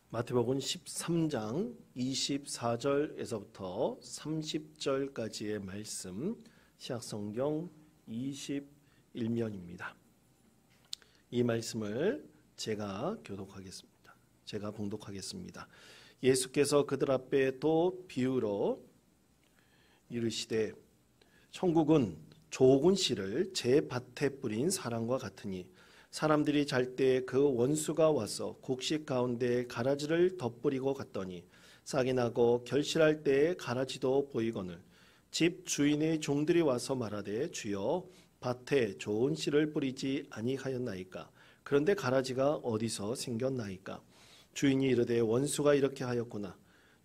마태복음 13장 24절에서부터 30절까지의 말씀, 신약성경 21면입니다. 이 말씀을 제가 봉독하겠습니다. 예수께서 그들 앞에 또 비유로 이르시되 천국은 좋은 씨를 제 밭에 뿌린 사람과 같으니 사람들이 잘 때 그 원수가 와서 곡식 가운데 가라지를 덧뿌리고 갔더니 싹이 나고 결실할 때에 가라지도 보이거늘 집 주인의 종들이 와서 말하되 주여 밭에 좋은 씨를 뿌리지 아니하였나이까? 그런데 가라지가 어디서 생겼나이까? 주인이 이르되 원수가 이렇게 하였구나.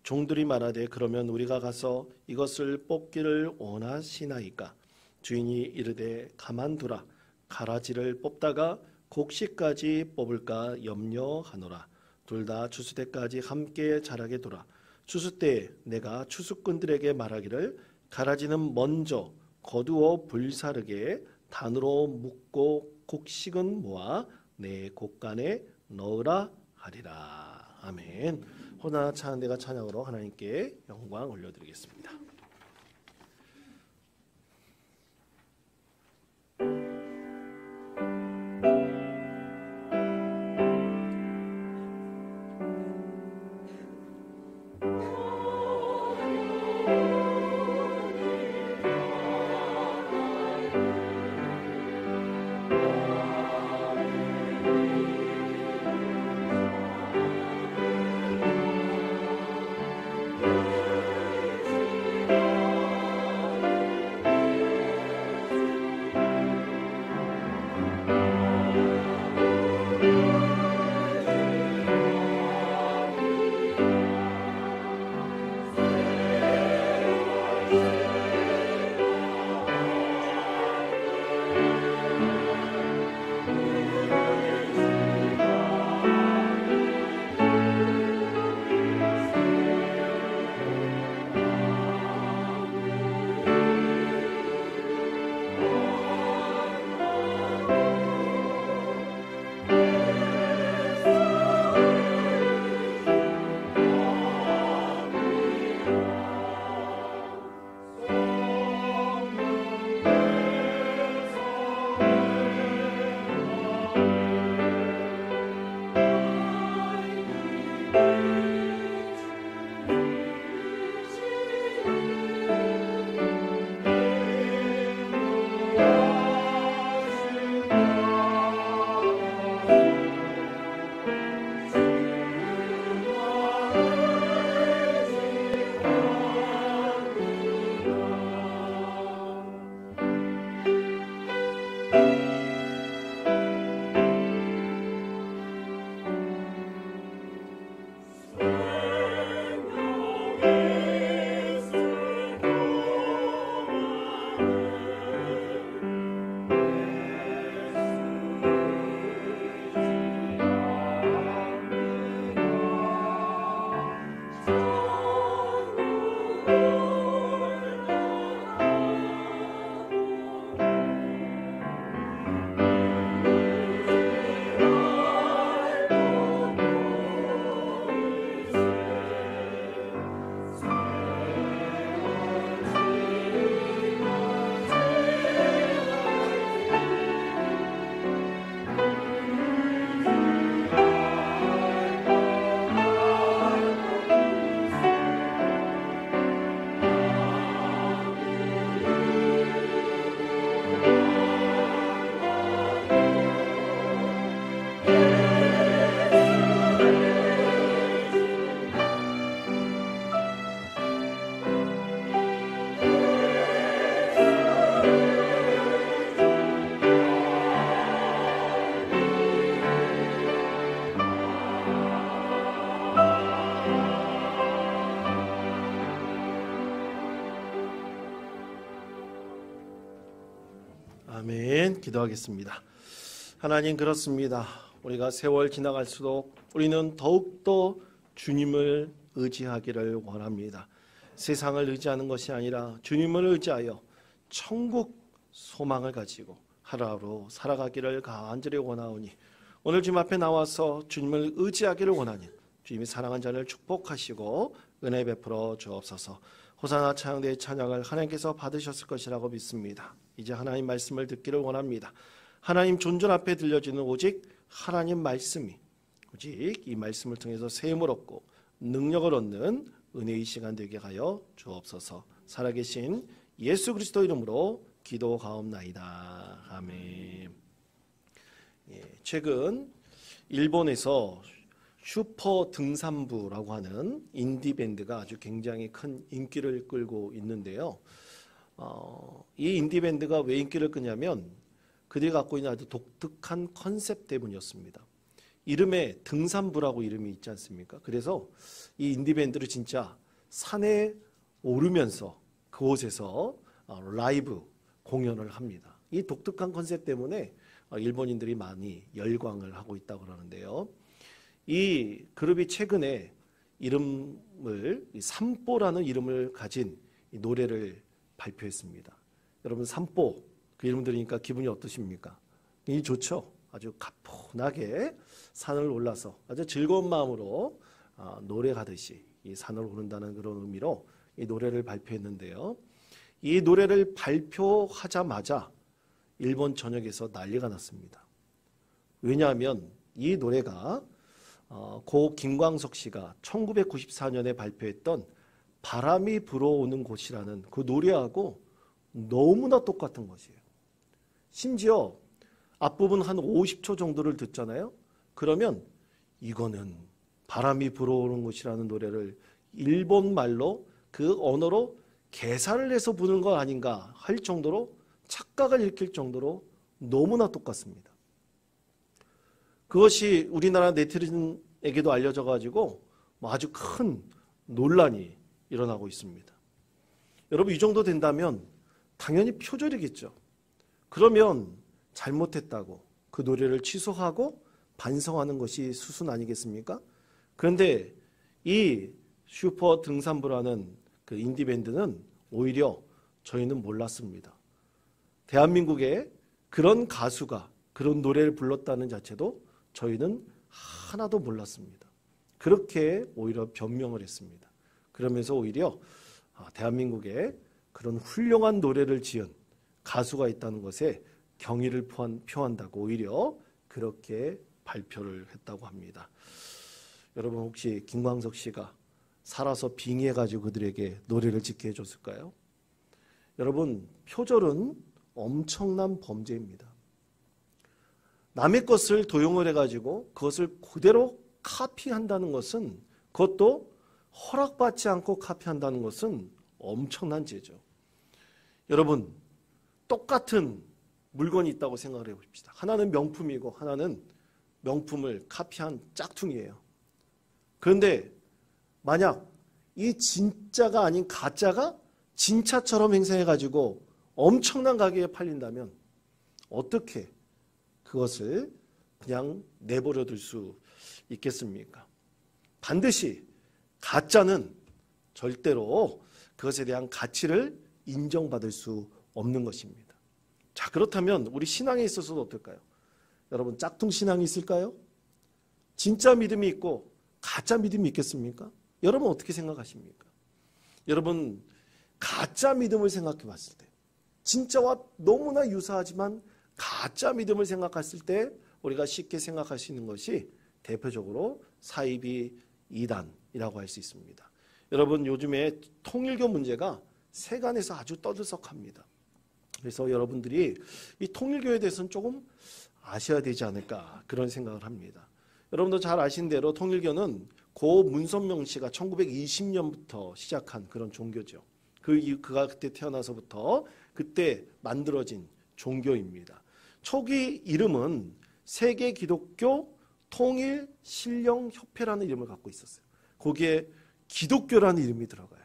종들이 말하되 그러면 우리가 가서 이것을 뽑기를 원하시나이까? 주인이 이르되 가만두라. 가라지를 뽑다가 곡식까지 뽑을까 염려하노라. 둘 다 추수 때까지 함께 자라게 두라. 추수 때에 내가 추수꾼들에게 말하기를 가라지는 먼저 거두어 불사르게 단으로 묶고 곡식은 모아 내 곡간에 넣으라 하리라. 아멘. 호나 찬양대가 찬양으로 하나님께 영광 올려드리겠습니다. 아멘. 기도하겠습니다. 하나님, 그렇습니다. 우리가 세월 지나갈수록 우리는 더욱더 주님을 의지하기를 원합니다. 세상을 의지하는 것이 아니라 주님을 의지하여 천국 소망을 가지고 하루하루 살아가기를 간절히 원하오니 오늘 주님 앞에 나와서 주님을 의지하기를 원하니 주님이 사랑한 자를 축복하시고 은혜 베풀어 주옵소서. 호산나 찬양대의 찬양을 하나님께서 받으셨을 것이라고 믿습니다. 이제 하나님 말씀을 듣기를 원합니다. 하나님 존전 앞에 들려지는 오직 하나님 말씀이, 오직 이 말씀을 통해서 세움을 얻고 능력을 얻는 은혜의 시간 되게 하여 주옵소서. 살아계신 예수 그리스도 이름으로 기도하옵나이다. 아멘. 최근 일본에서 슈퍼 등산부라고 하는 인디 밴드가 아주 굉장히 큰 인기를 끌고 있는데요. 이 인디 밴드가 왜 인기를 끄냐면 그들이 갖고 있는 아주 독특한 컨셉 때문이었습니다. 이름에 등산부라고 이름이 있지 않습니까? 그래서 이 인디 밴드를 진짜 산에 오르면서 그곳에서 라이브 공연을 합니다. 이 독특한 컨셉 때문에 일본인들이 많이 열광을 하고 있다고 그러는데요. 이 그룹이 최근에 이름을 삼뽀라는 이름을 가진 이 노래를 발표했습니다. 여러분 삼뽀 그 이름 들으니까 기분이 어떠십니까? 이 좋죠. 아주 가뿐하게 산을 올라서 아주 즐거운 마음으로 노래하듯이 이 산을 오른다는 그런 의미로 이 노래를 발표했는데요. 이 노래를 발표하자마자 일본 전역에서 난리가 났습니다. 왜냐하면 이 노래가 고 김광석 씨가 1994년에 발표했던 바람이 불어오는 곳이라는 그 노래하고 너무나 똑같은 것이에요. 심지어 앞부분 한 50초 정도를 듣잖아요. 그러면 이거는 바람이 불어오는 곳이라는 노래를 일본 말로 그 언어로 개사를 해서 부르는 거 아닌가 할 정도로 착각을 일으킬 정도로 너무나 똑같습니다. 그것이 우리나라 네티즌에게도 알려져 가지고 아주 큰 논란이 일어나고 있습니다. 여러분 이 정도 된다면 당연히 표절이겠죠. 그러면 잘못했다고 그 노래를 취소하고 반성하는 것이 수순 아니겠습니까? 그런데 이 슈퍼 등산부라는 그 인디밴드는 오히려 저희는 몰랐습니다. 대한민국에 그런 가수가 그런 노래를 불렀다는 자체도 저희는 하나도 몰랐습니다. 그렇게 오히려 변명을 했습니다. 그러면서 오히려 대한민국에 그런 훌륭한 노래를 지은 가수가 있다는 것에 경의를 표한다고 오히려 그렇게 발표를 했다고 합니다. 여러분 혹시 김광석 씨가 살아서 빙의해가지고 그들에게 노래를 짓게 해줬을까요? 여러분 표절은 엄청난 범죄입니다. 남의 것을 도용을 해가지고 그것을 그대로 카피한다는 것은, 그것도 허락받지 않고 카피한다는 것은 엄청난 죄죠. 여러분 똑같은 물건이 있다고 생각을 해봅시다. 하나는 명품이고 하나는 명품을 카피한 짝퉁이에요. 그런데 만약 이 진짜가 아닌 가짜가 진짜처럼 행세해가지고 엄청난 가격에 팔린다면 어떻게 그것을 그냥 내버려 둘 수 있겠습니까? 반드시 가짜는 절대로 그것에 대한 가치를 인정받을 수 없는 것입니다. 자, 그렇다면 우리 신앙에 있어서도 어떨까요? 여러분 짝퉁 신앙이 있을까요? 진짜 믿음이 있고 가짜 믿음이 있겠습니까? 여러분 어떻게 생각하십니까? 여러분 가짜 믿음을 생각해 봤을 때, 진짜와 너무나 유사하지만 가짜 믿음을 생각했을 때 우리가 쉽게 생각할 수 있는 것이 대표적으로 사이비 이단이라고 할 수 있습니다. 여러분 요즘에 통일교 문제가 세간에서 아주 떠들썩합니다. 그래서 여러분들이 이 통일교에 대해서는 조금 아셔야 되지 않을까 그런 생각을 합니다. 여러분도 잘 아신 대로 통일교는 고 문선명 씨가 1920년부터 시작한 그런 종교죠. 그가 그때 태어나서부터 그때 만들어진 종교입니다. 초기 이름은 세계 기독교 통일 신령 협회라는 이름을 갖고 있었어요. 거기에 기독교라는 이름이 들어가요.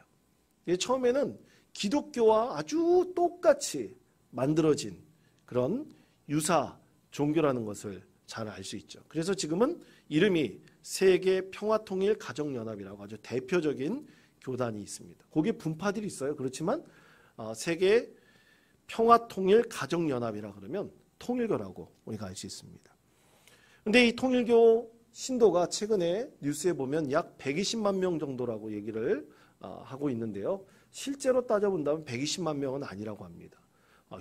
처음에는 기독교와 아주 똑같이 만들어진 그런 유사 종교라는 것을 잘 알 수 있죠. 그래서 지금은 이름이 세계 평화통일 가정연합이라고 아주 대표적인 교단이 있습니다. 거기에 분파들이 있어요. 그렇지만 세계 평화통일 가정연합이라 그러면 통일교라고 우리가 알 수 있습니다. 그런데 이 통일교 신도가 최근에 뉴스에 보면 약 120만 명 정도라고 얘기를 하고 있는데요. 실제로 따져본다면 120만 명은 아니라고 합니다.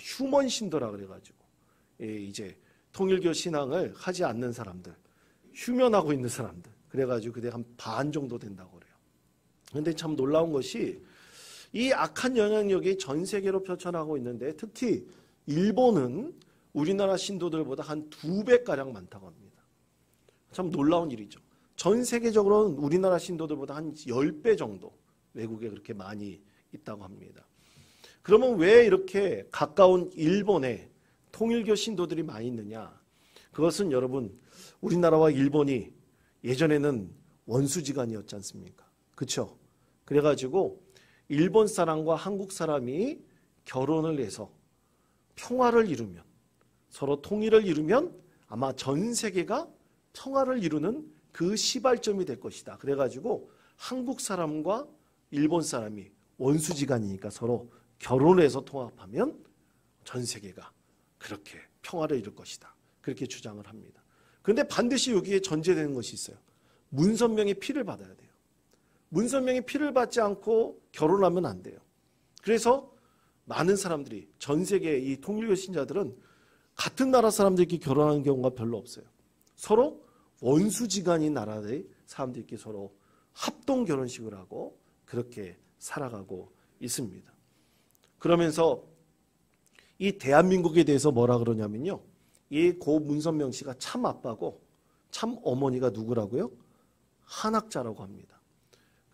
휴먼 신도라 그래가지고 이제 통일교 신앙을 하지 않는 사람들, 휴면하고 있는 사람들, 그래가지고 그게 한 반 정도 된다고 그래요. 그런데 참 놀라운 것이 이 악한 영향력이 전 세계로 펼쳐나가고 있는데 특히 일본은 우리나라 신도들보다 한 2배가량 많다고 합니다. 참 놀라운 일이죠. 전 세계적으로는 우리나라 신도들보다 한 10배 정도 외국에 그렇게 많이 있다고 합니다. 그러면 왜 이렇게 가까운 일본에 통일교 신도들이 많이 있느냐? 그것은 여러분, 우리나라와 일본이 예전에는 원수지간이었지 않습니까? 그렇죠? 그래가지고 일본 사람과 한국 사람이 결혼을 해서 평화를 이루면, 서로 통일을 이루면 아마 전 세계가 평화를 이루는 그 시발점이 될 것이다. 그래가지고 한국 사람과 일본 사람이 원수지간이니까 서로 결혼해서 통합하면 전 세계가 그렇게 평화를 이룰 것이다. 그렇게 주장을 합니다. 그런데 반드시 여기에 전제되는 것이 있어요. 문선명의 피를 받아야 돼요. 문선명의 피를 받지 않고 결혼하면 안 돼요. 그래서 많은 사람들이, 전 세계의 이 통일교 신자들은 같은 나라 사람들끼리 결혼하는 경우가 별로 없어요. 서로 원수지간인 나라의 사람들끼리 서로 합동 결혼식을 하고 그렇게 살아가고 있습니다. 그러면서 이 대한민국에 대해서 뭐라 그러냐면요, 이 고 문선명 씨가 참 아빠고 참 어머니가 누구라고요? 한학자라고 합니다.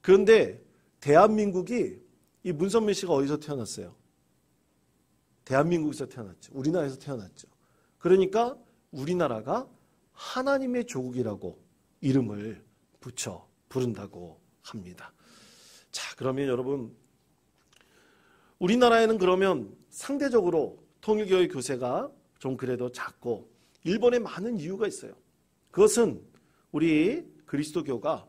그런데 대한민국이, 이 문선명 씨가 어디서 태어났어요? 대한민국에서 태어났죠. 우리나라에서 태어났죠. 그러니까 우리나라가 하나님의 조국이라고 이름을 붙여 부른다고 합니다. 자, 그러면 여러분, 우리나라에는 그러면 상대적으로 통일교의 교세가 좀 그래도 작고 일본에 많은 이유가 있어요. 그것은 우리 그리스도교가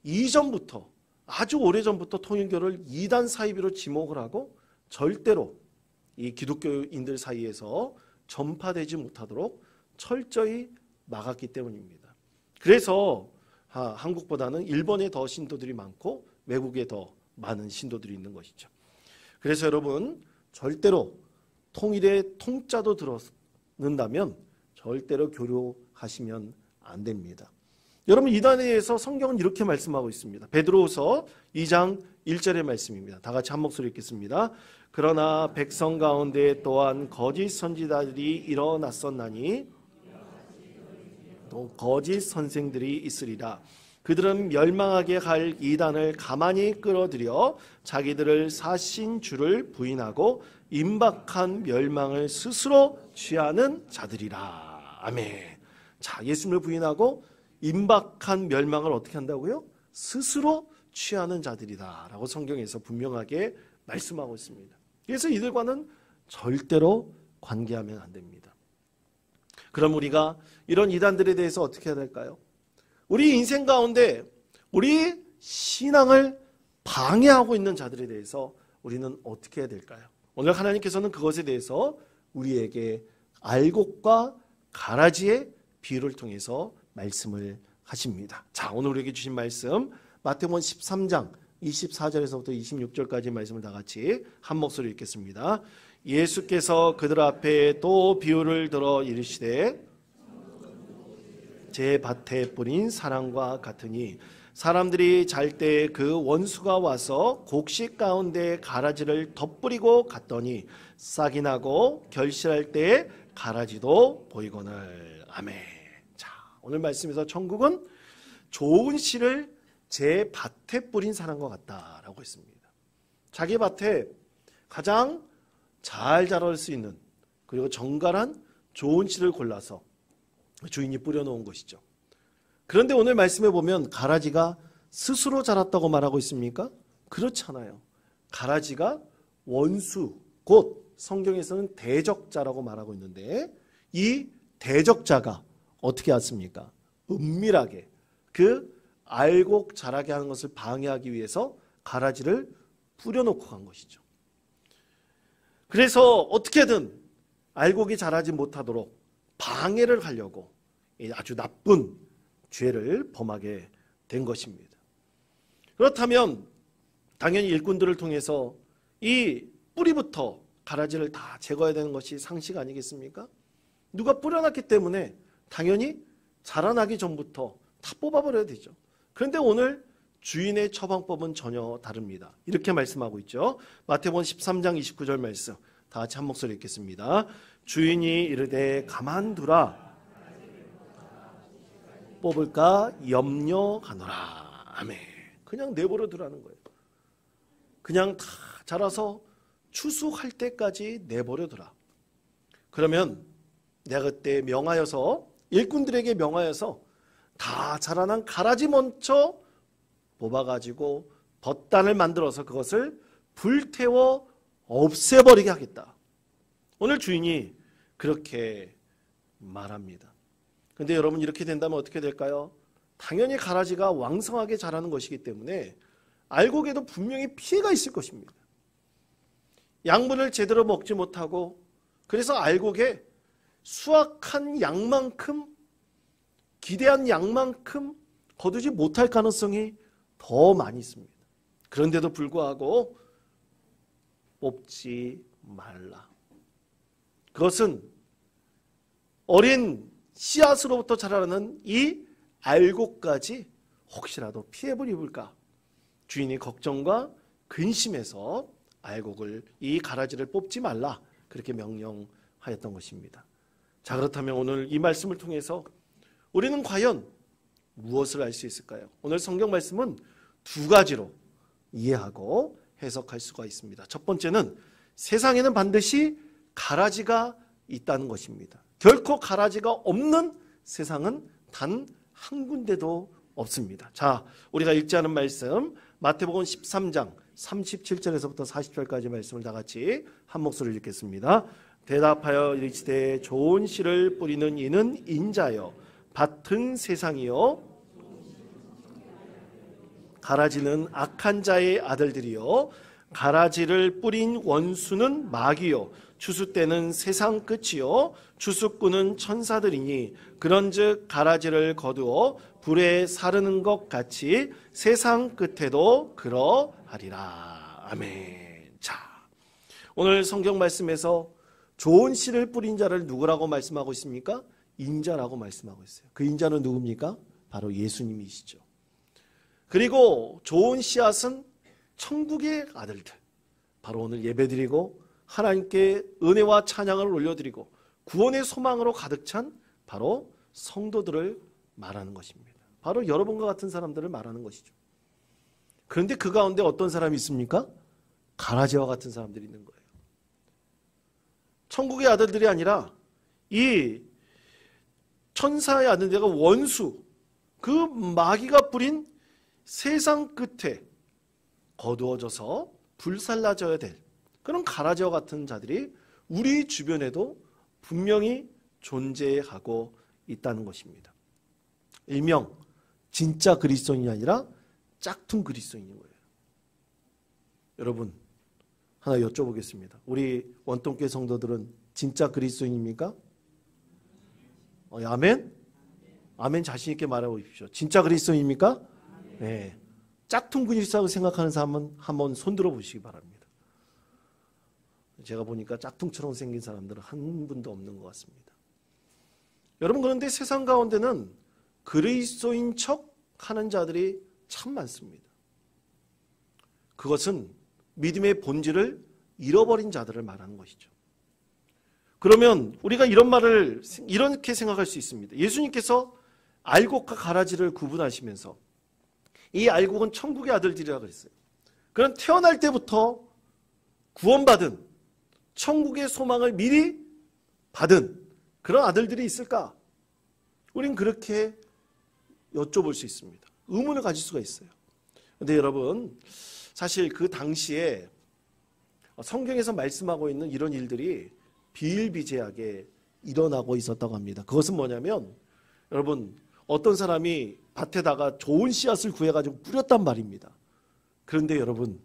이전부터, 아주 오래전부터 통일교를 이단 사이비로 지목을 하고 절대로 이 기독교인들 사이에서 전파되지 못하도록 철저히 막았기 때문입니다. 그래서 한국보다는 일본에 더 신도들이 많고 외국에 더 많은 신도들이 있는 것이죠. 그래서 여러분, 절대로 통일의 통자도 들었는다면 절대로 교류하시면 안 됩니다. 여러분, 이단에 대해서 성경은 이렇게 말씀하고 있습니다. 베드로후서 2장 1절의 말씀입니다. 다 같이 한 목소리 읽겠습니다. 그러나 백성 가운데 또한 거짓 선지자들이 일어났었나니 또 거짓 선생들이 있으리라. 그들은 멸망하게 갈 이단을 가만히 끌어들여 자기들을 사신 주를 부인하고 임박한 멸망을 스스로 취하는 자들이라. 아멘. 자, 예수님을 부인하고 임박한 멸망을 어떻게 한다고요? 스스로 취하는 자들이다 라고 성경에서 분명하게 말씀하고 있습니다. 그래서 이들과는 절대로 관계하면 안 됩니다. 그럼 우리가 이런 이단들에 대해서 어떻게 해야 될까요? 우리 인생 가운데 우리 신앙을 방해하고 있는 자들에 대해서 우리는 어떻게 해야 될까요? 오늘 하나님께서는 그것에 대해서 우리에게 알곡과 가라지의 비유를 통해서 말씀을 하십니다. 자, 오늘 우리에게 주신 말씀 마태복음 13장 24절에서부터 26절까지 말씀을 다 같이 한 목소리 읽겠습니다. 예수께서 그들 앞에 또 비유를 들어 이르시되 제 밭에 뿌린 사랑과 같으니 사람들이 잘 때 그 원수가 와서 곡식 가운데 가라지를 덧뿌리고 갔더니 싹이 나고 결실할 때 가라지도 보이거늘. 아멘. 자, 오늘 말씀에서 천국은 좋은 씨를 제 밭에 뿌린 사람과 같다라고 했습니다. 자기 밭에 가장 잘 자랄 수 있는, 그리고 정갈한 좋은 씨를 골라서 주인이 뿌려놓은 것이죠. 그런데 오늘 말씀에 보면 가라지가 스스로 자랐다고 말하고 있습니까? 그렇잖아요. 가라지가 원수, 곧 성경에서는 대적자라고 말하고 있는데 이 대적자가 어떻게 왔습니까? 은밀하게 그 알곡 자라게 하는 것을 방해하기 위해서 가라지를 뿌려놓고 간 것이죠. 그래서 어떻게든 알곡이 자라지 못하도록 방해를 하려고 아주 나쁜 죄를 범하게 된 것입니다. 그렇다면 당연히 일꾼들을 통해서 이 뿌리부터 가라지를 다 제거해야 되는 것이 상식 아니겠습니까? 누가 뿌려놨기 때문에 당연히 자라나기 전부터 다 뽑아버려야 되죠. 그런데 오늘 주인의 처방법은 전혀 다릅니다. 이렇게 말씀하고 있죠. 마태복음 13장 29절 말씀 다 같이 한 목소리 읽겠습니다. 주인이 이르되 가만두라 뽑을까 염려하노라. 아멘. 그냥 내버려 두라는 거예요. 그냥 다 자라서 추수할 때까지 내버려 두라. 그러면 내가 그때 명하여서 일꾼들에게 명하여서 다 자라난 가라지 먼저 뽑아가지고 돛단을 만들어서 그것을 불태워 없애버리게 하겠다. 오늘 주인이 그렇게 말합니다. 그런데 여러분 이렇게 된다면 어떻게 될까요? 당연히 가라지가 왕성하게 자라는 것이기 때문에 알곡에도 분명히 피해가 있을 것입니다. 양분을 제대로 먹지 못하고 그래서 알곡에 수확한 양만큼 기대한 양만큼 거두지 못할 가능성이 더 많이 있습니다. 그런데도 불구하고 뽑지 말라. 그것은 어린 씨앗으로부터 자라는 이 알곡까지 혹시라도 피해를 입을까 주인이 걱정과 근심해서 알곡을 이 가라지를 뽑지 말라 그렇게 명령하였던 것입니다. 자, 그렇다면 오늘 이 말씀을 통해서 우리는 과연 무엇을 알 수 있을까요? 오늘 성경 말씀은 두 가지로 이해하고 해석할 수가 있습니다. 첫 번째는 세상에는 반드시 가라지가 있다는 것입니다. 결코 가라지가 없는 세상은 단 한 군데도 없습니다. 자, 우리가 읽지 않은 말씀 마태복음 13장 37절에서부터 40절까지 말씀을 다 같이 한 목소리로 읽겠습니다. 대답하여 이르시되 좋은 씨를 뿌리는 이는 인자요 밭은 세상이요 가라지는 악한 자의 아들들이요 가라지를 뿌린 원수는 마귀요 추수 때는 세상 끝이요 추수꾼은 천사들이니 그런즉 가라지를 거두어 불에 사르는 것 같이 세상 끝에도 그러하리라. 아멘. 자, 오늘 성경 말씀에서 좋은 씨를 뿌린 자를 누구라고 말씀하고 있습니까? 인자라고 말씀하고 있어요. 그 인자는 누굽니까? 바로 예수님이시죠. 그리고 좋은 씨앗은 천국의 아들들, 바로 오늘 예배드리고 하나님께 은혜와 찬양을 올려드리고 구원의 소망으로 가득 찬 바로 성도들을 말하는 것입니다. 바로 여러분과 같은 사람들을 말하는 것이죠. 그런데 그 가운데 어떤 사람이 있습니까? 가라지와 같은 사람들이 있는 거예요. 천국의 아들들이 아니라 이 천사의 아들들과 원수, 그 마귀가 뿌린 세상 끝에 거두어져서 불살라져야 될 그런 가라지와 같은 자들이 우리 주변에도 분명히 존재하고 있다는 것입니다. 일명 진짜 그리스도인이 아니라 짝퉁 그리스도인인 거예요. 여러분 하나 여쭤보겠습니다. 우리 원동교회 성도들은 진짜 그리스도인입니까? 아멘? 아멘 자신 있게 말하고 보십시오. 진짜 그리스도인입니까? 네. 짝퉁 그리스도라고 생각하는 사람은 한번 손들어 보시기 바랍니다. 제가 보니까 짝퉁처럼 생긴 사람들은 한 분도 없는 것 같습니다. 여러분 그런데 세상 가운데는 그리스도인 척 하는 자들이 참 많습니다. 그것은 믿음의 본질을 잃어버린 자들을 말하는 것이죠. 그러면 우리가 이런 말을 이렇게 생각할 수 있습니다. 예수님께서 알곡과 가라지를 구분하시면서 이 알곡은 천국의 아들들이라고 그랬어요. 그럼 태어날 때부터 구원받은 천국의 소망을 미리 받은 그런 아들들이 있을까? 우린 그렇게 여쭤볼 수 있습니다. 의문을 가질 수가 있어요. 그런데 여러분 사실 그 당시에 성경에서 말씀하고 있는 이런 일들이 비일비재하게 일어나고 있었다고 합니다. 그것은 뭐냐면 여러분 어떤 사람이 밭에다가 좋은 씨앗을 구해가지고 뿌렸단 말입니다. 그런데 여러분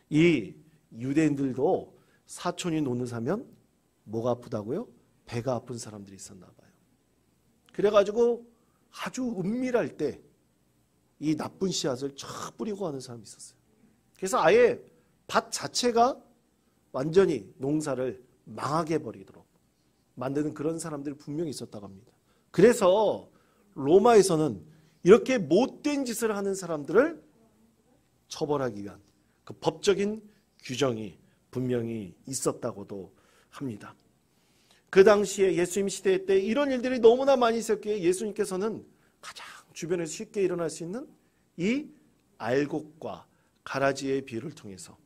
이 유대인들도 사촌이 노는 사면 뭐가 아프다고요? 배가 아픈 사람들이 있었나 봐요. 그래가지고 아주 은밀할 때 이 나쁜 씨앗을 쫙 뿌리고 가는 사람이 있었어요. 그래서 아예 밭 자체가 완전히 농사를 망하게 해버리도록 만드는 그런 사람들이 분명히 있었다고 합니다. 그래서 로마에서는 이렇게 못된 짓을 하는 사람들을 처벌하기 위한 그 법적인 규정이 분명히 있었다고도 합니다. 그 당시에 예수님 시대 때 이런 일들이 너무나 많이 있었기에 예수님께서는 가장 주변에서 쉽게 일어날 수 있는 이 알곡과 가라지의 비유를 통해서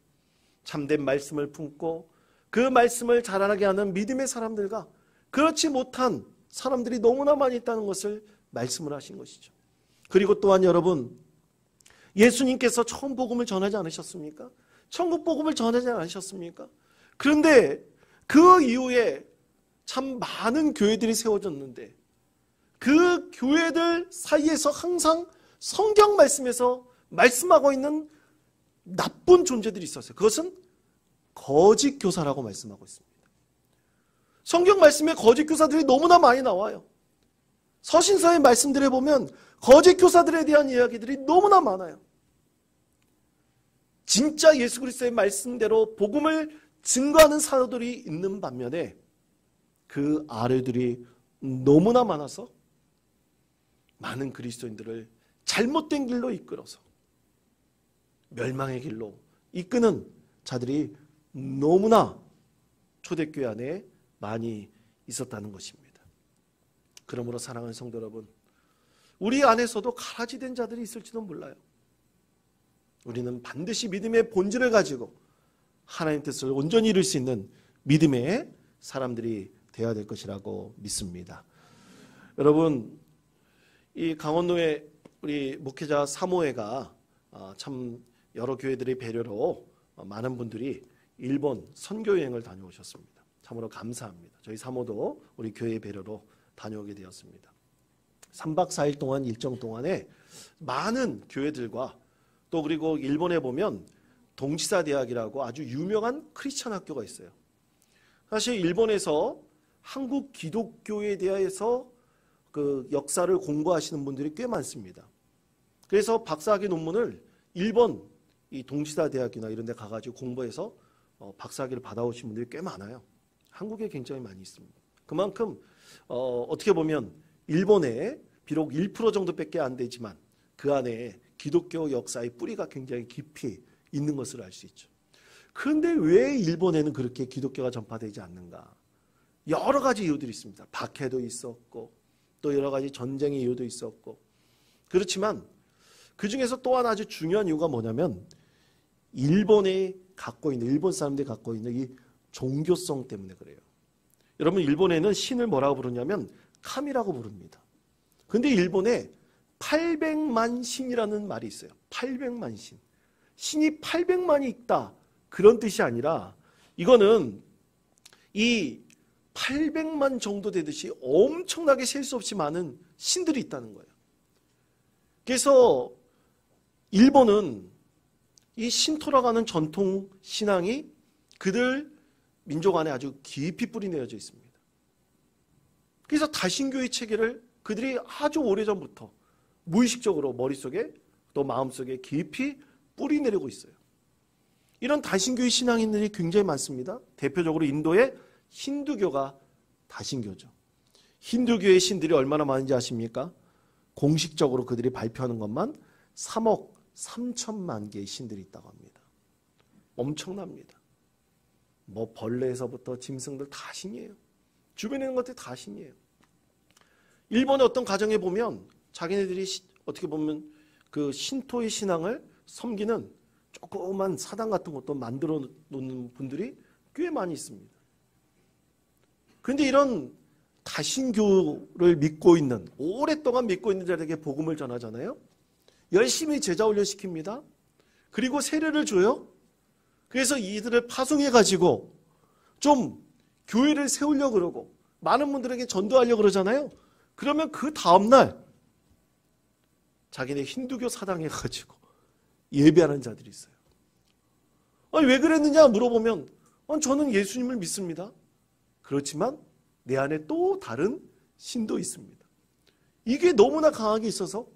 참된 말씀을 품고 그 말씀을 자라나게 하는 믿음의 사람들과 그렇지 못한 사람들이 너무나 많이 있다는 것을 말씀을 하신 것이죠. 그리고 또한 여러분, 예수님께서 처음 복음을 전하지 않으셨습니까? 천국 복음을 전하지 않으셨습니까? 그런데 그 이후에 참 많은 교회들이 세워졌는데 그 교회들 사이에서 항상 성경 말씀에서 말씀하고 있는 나쁜 존재들이 있었어요. 그것은 거짓 교사라고 말씀하고 있습니다. 성경 말씀에 거짓 교사들이 너무나 많이 나와요. 서신서의 말씀들에 보면 거짓 교사들에 대한 이야기들이 너무나 많아요. 진짜 예수 그리스도의 말씀대로 복음을 증거하는 사도들이 있는 반면에 그 아뢰들이 너무나 많아서 많은 그리스도인들을 잘못된 길로 이끌어서 멸망의 길로 이끄는 자들이 너무나 초대교회 안에 많이 있었다는 것입니다. 그러므로 사랑하는 성도 여러분, 우리 안에서도 가라지된 자들이 있을지도 몰라요. 우리는 반드시 믿음의 본질을 가지고 하나님 뜻을 온전히 이룰 수 있는 믿음의 사람들이 되어야 될 것이라고 믿습니다. 여러분, 이 강원도에 우리 목회자 사모회가 참 여러 교회들의 배려로 많은 분들이 일본 선교여행을 다녀오셨습니다. 참으로 감사합니다. 저희 사모도 우리 교회의 배려로 다녀오게 되었습니다. 3박 4일 동안 일정 동안에 많은 교회들과 또 그리고 일본에 보면 동치사 대학이라고 아주 유명한 크리스천 학교가 있어요. 사실 일본에서 한국 기독교에 대해서 그 역사를 공부하시는 분들이 꽤 많습니다. 그래서 박사학위 논문을 일본 이 동치사 대학이나 이런 데 가가지고 공부해서 박사학위를 받아오신 분들이 꽤 많아요. 한국에 굉장히 많이 있습니다. 그만큼 어떻게 보면 일본에 비록 1% 정도밖에 안 되지만 그 안에 기독교 역사의 뿌리가 굉장히 깊이 있는 것을 알 수 있죠. 그런데 왜 일본에는 그렇게 기독교가 전파되지 않는가? 여러 가지 이유들이 있습니다. 박해도 있었고 또 여러 가지 전쟁의 이유도 있었고, 그렇지만 그 중에서 또 하나 아주 중요한 이유가 뭐냐면 일본이 갖고 있는, 일본 사람들이 갖고 있는 이 종교성 때문에 그래요. 여러분, 일본에는 신을 뭐라고 부르냐면 카미라고 부릅니다. 그런데 일본에 800만 신이라는 말이 있어요. 800만 신. 신이 800만이 있다, 그런 뜻이 아니라 이거는 이 800만 정도 되듯이 엄청나게 셀 수 없이 많은 신들이 있다는 거예요. 그래서 일본은 이 신토라고 하는 전통 신앙이 그들 민족 안에 아주 깊이 뿌리 내려져 있습니다. 그래서 다신교의 체계를 그들이 아주 오래전부터 무의식적으로 머릿속에 또 마음속에 깊이 뿌리 내리고 있어요. 이런 다신교의 신앙인들이 굉장히 많습니다. 대표적으로 인도의 힌두교가 다신교죠. 힌두교의 신들이 얼마나 많은지 아십니까? 공식적으로 그들이 발표하는 것만 3억 3천만 개의 신들이 있다고 합니다. 엄청납니다. 뭐 벌레에서부터 짐승들 다 신이에요. 주변에 있는 것들이 다 신이에요. 일본의 어떤 가정에 보면 자기네들이 어떻게 보면 그 신토의 신앙을 섬기는 조그만 사당 같은 것도 만들어 놓는 분들이 꽤 많이 있습니다. 그런데 이런 다신교를 믿고 있는, 오랫동안 믿고 있는 자들에게 복음을 전하잖아요. 열심히 제자 훈련시킵니다. 그리고 세례를 줘요. 그래서 이들을 파송해가지고 좀 교회를 세우려고 그러고 많은 분들에게 전도하려고 그러잖아요. 그러면 그 다음날 자기네 힌두교 사당에 가지고 예배하는 자들이 있어요. 아니, 왜 그랬느냐 물어보면 저는 예수님을 믿습니다. 그렇지만 내 안에 또 다른 신도 있습니다. 이게 너무나 강하게 있어서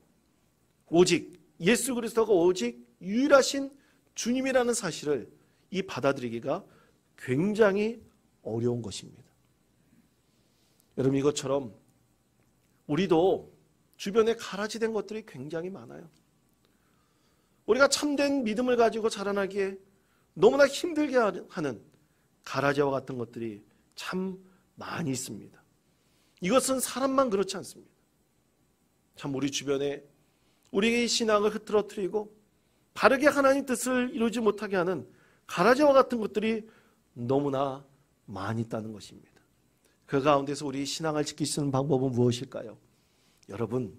오직 예수 그리스도가 오직 유일하신 주님이라는 사실을 이 받아들이기가 굉장히 어려운 것입니다. 여러분, 이것처럼 우리도 주변에 가라지된 것들이 굉장히 많아요. 우리가 참된 믿음을 가지고 자라나기에 너무나 힘들게 하는 가라지와 같은 것들이 참 많이 있습니다. 이것은 사람만 그렇지 않습니다. 참 우리 주변에 우리의 신앙을 흐트러뜨리고 바르게 하나님 뜻을 이루지 못하게 하는 가라지와 같은 것들이 너무나 많이 있다는 것입니다. 그 가운데서 우리 신앙을 지킬 수 있는 방법은 무엇일까요? 여러분,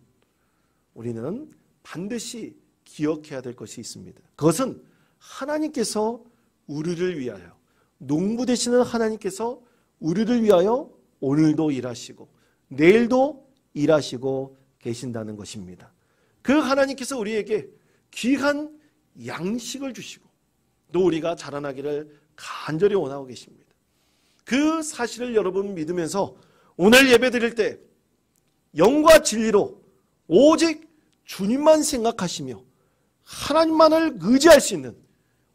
우리는 반드시 기억해야 될 것이 있습니다. 그것은 하나님께서 우리를 위하여, 농부 되시는 하나님께서 우리를 위하여 오늘도 일하시고 내일도 일하시고 계신다는 것입니다. 그 하나님께서 우리에게 귀한 양식을 주시고 또 우리가 자라나기를 간절히 원하고 계십니다. 그 사실을 여러분 믿으면서 오늘 예배 드릴 때 영과 진리로 오직 주님만 생각하시며 하나님만을 의지할 수 있는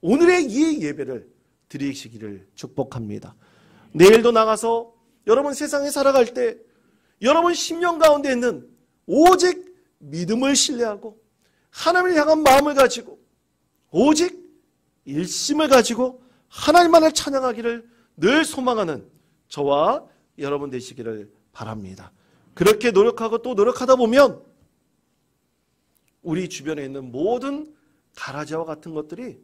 오늘의 이 예배를 드리시기를 축복합니다. 내일도 나가서 여러분 세상에 살아갈 때 여러분 심령 가운데 있는 오직 믿음을 신뢰하고 하나님을 향한 마음을 가지고 오직 일심을 가지고 하나님만을 찬양하기를 늘 소망하는 저와 여러분 되시기를 바랍니다. 그렇게 노력하고 또 노력하다 보면 우리 주변에 있는 모든 가라지와 같은 것들이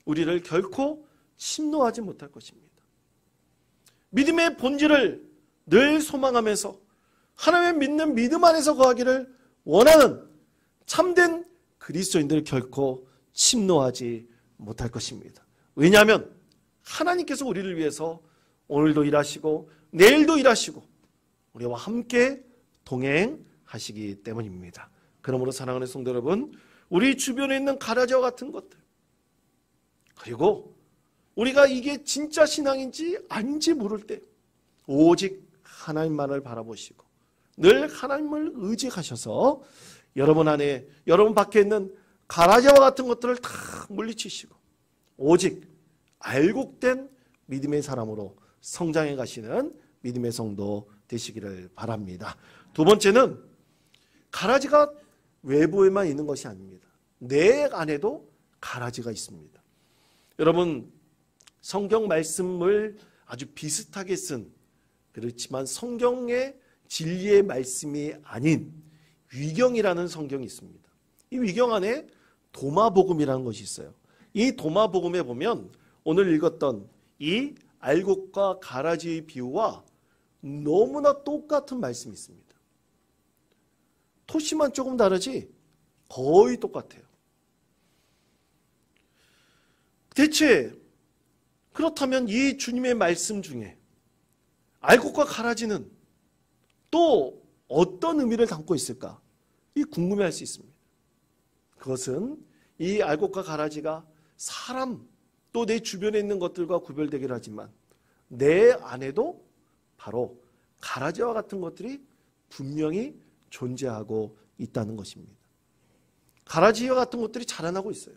우리를 결코 침노하지 못할 것입니다. 믿음의 본질을 늘 소망하면서 하나님을 믿는 믿음 안에서 거하기를 원하는 참된 그리스도인들 결코 침노하지 못할 것입니다. 왜냐하면 하나님께서 우리를 위해서 오늘도 일하시고 내일도 일하시고 우리와 함께 동행하시기 때문입니다. 그러므로 사랑하는 성도 여러분, 우리 주변에 있는 가라지와 같은 것들, 그리고 우리가 이게 진짜 신앙인지 아닌지 모를 때 오직 하나님만을 바라보시고 늘 하나님을 의지하셔서 여러분 안에, 여러분 밖에 있는 가라지와 같은 것들을 다 물리치시고 오직 알곡된 믿음의 사람으로 성장해 가시는 믿음의 성도 되시기를 바랍니다. 두 번째는 가라지가 외부에만 있는 것이 아닙니다. 내 안에도 가라지가 있습니다. 여러분, 성경 말씀을 아주 비슷하게 쓴, 그렇지만 성경의 진리의 말씀이 아닌 위경이라는 성경이 있습니다. 이 위경 안에 도마복음이라는 것이 있어요. 이 도마복음에 보면 오늘 읽었던 이 알곡과 가라지의 비유와 너무나 똑같은 말씀이 있습니다. 토시만 조금 다르지 거의 똑같아요. 대체 그렇다면 이 주님의 말씀 중에 알곡과 가라지는 또 어떤 의미를 담고 있을까? 이 궁금해할 수 있습니다. 그것은 이 알곡과 가라지가 사람 또 내 주변에 있는 것들과 구별되긴 하지만 내 안에도 바로 가라지와 같은 것들이 분명히 존재하고 있다는 것입니다. 가라지와 같은 것들이 자라나고 있어요.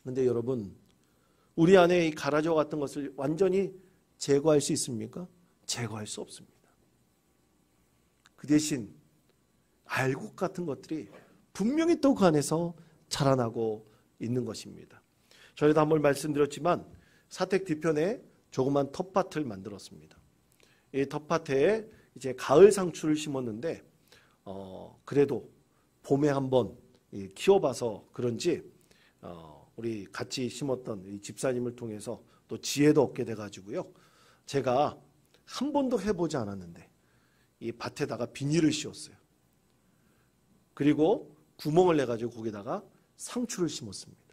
그런데 여러분, 우리 안에 이 가라지와 같은 것을 완전히 제거할 수 있습니까? 제거할 수 없습니다. 그 대신 알곡 같은 것들이 분명히 또 그 안에서 자라나고 있는 것입니다. 저희도 한번 말씀드렸지만 사택 뒤편에 조그만 텃밭을 만들었습니다. 이 텃밭에 이제 가을 상추를 심었는데 그래도 봄에 한번 키워봐서 그런지 우리 같이 심었던 이 집사님을 통해서 또 지혜도 얻게 돼가지고요. 제가 한 번도 해보지 않았는데 이 밭에다가 비닐을 씌웠어요. 그리고 구멍을 내가지고 거기다가 상추를 심었습니다.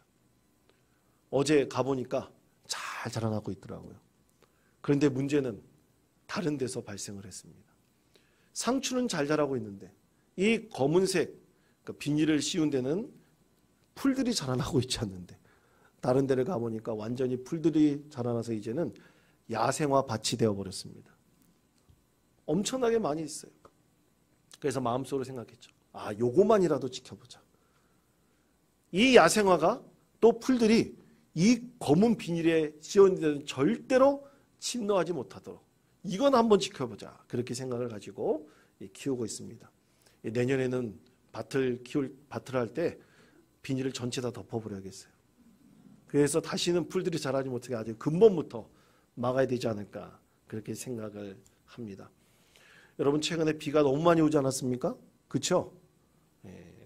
어제 가보니까 잘 자라나고 있더라고요. 그런데 문제는 다른 데서 발생을 했습니다. 상추는 잘 자라고 있는데 이 검은색 비닐을 씌운 데는 풀들이 자라나고 있지 않는데 다른 데를 가보니까 완전히 풀들이 자라나서 이제는 야생화 밭이 되어버렸습니다. 엄청나게 많이 있어요. 그래서 마음속으로 생각했죠. 요거만이라도 지켜보자. 이 야생화가 또 풀들이 이 검은 비닐에 씌워있는 데는 절대로 침노하지 못하도록 이건 한번 지켜보자. 그렇게 생각을 가지고 키우고 있습니다. 내년에는 밭을 할 때 비닐을 전체 다 덮어버려야겠어요. 그래서 다시는 풀들이 자라지 못하게 아주 근본부터 막아야 되지 않을까 그렇게 생각을 합니다. 여러분 최근에 비가 너무 많이 오지 않았습니까? 그렇죠?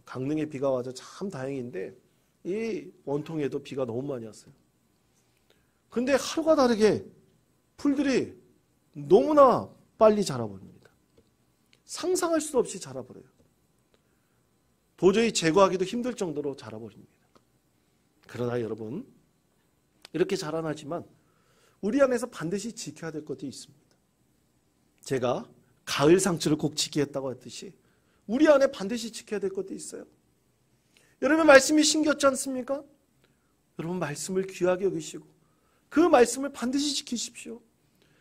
강릉에 비가 와서 참 다행인데 이 원통에도 비가 너무 많이 왔어요. 근데 하루가 다르게 풀들이 너무나 빨리 자라버립니다. 상상할 수 없이 자라버려요. 도저히 제거하기도 힘들 정도로 자라버립니다. 그러나 여러분 이렇게 자라나지만 우리 안에서 반드시 지켜야 될 것도 있습니다. 제가 가을 상추를 꼭 지키겠다고 했듯이 우리 안에 반드시 지켜야 될 것도 있어요. 여러분 말씀이 신겼지 않습니까? 여러분 말씀을 귀하게 여기시고 그 말씀을 반드시 지키십시오.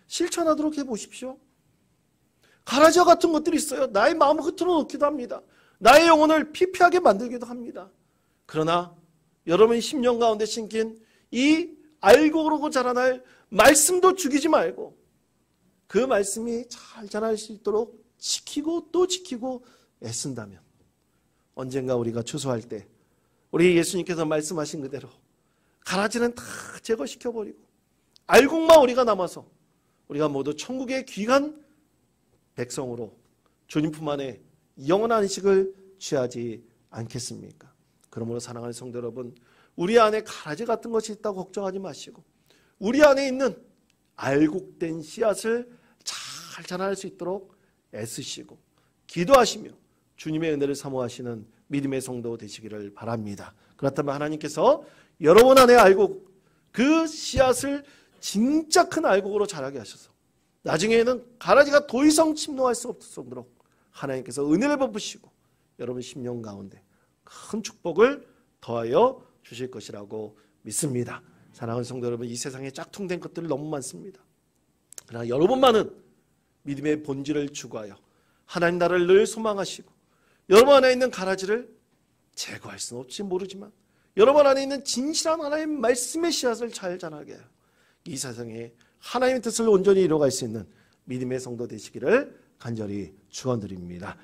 실천하도록 해보십시오. 가라지와 같은 것들이 있어요. 나의 마음을 흐트러 놓기도 합니다. 나의 영혼을 피폐하게 만들기도 합니다. 그러나 여러분의 심령 가운데 심긴 이 알고 그러고 자라날 말씀도 죽이지 말고 그 말씀이 잘 자랄 수 있도록 지키고 또 지키고 애쓴다면 언젠가 우리가 추수할 때 우리 예수님께서 말씀하신 그대로 가라지는 다 제거시켜버리고 알곡만 우리가 남아서 우리가 모두 천국의 귀한 백성으로 주님 품 안에 영원한 안식을 취하지 않겠습니까? 그러므로 사랑하는 성도 여러분 우리 안에 가라지 같은 것이 있다고 걱정하지 마시고 우리 안에 있는 알곡된 씨앗을 잘 자랄 수 있도록 애쓰시고 기도하시며 주님의 은혜를 사모하시는 믿음의 성도 되시기를 바랍니다. 그렇다면 하나님께서 여러분 안에 알곡 그 씨앗을 진짜 큰 알곡으로 자라게 하셔서 나중에는 가라지가 더 이상 침노할 수 없을 정도로 하나님께서 은혜를 베푸시고 여러분 심령 가운데 큰 축복을 더하여 주실 것이라고 믿습니다. 사랑하는 성도 여러분 이 세상에 짝퉁된 것들이 너무 많습니다. 그러나 여러분만은 믿음의 본질을 추구하여 하나님 나라를 늘 소망하시고 여러분 안에 있는 가라지를 제거할 수는 없지 모르지만 여러분 안에 있는 진실한 하나님 말씀의 씨앗을 잘 자라게 하여 이 세상에 하나님의 뜻을 온전히 이루어갈 수 있는 믿음의 성도 되시기를 간절히 축원드립니다.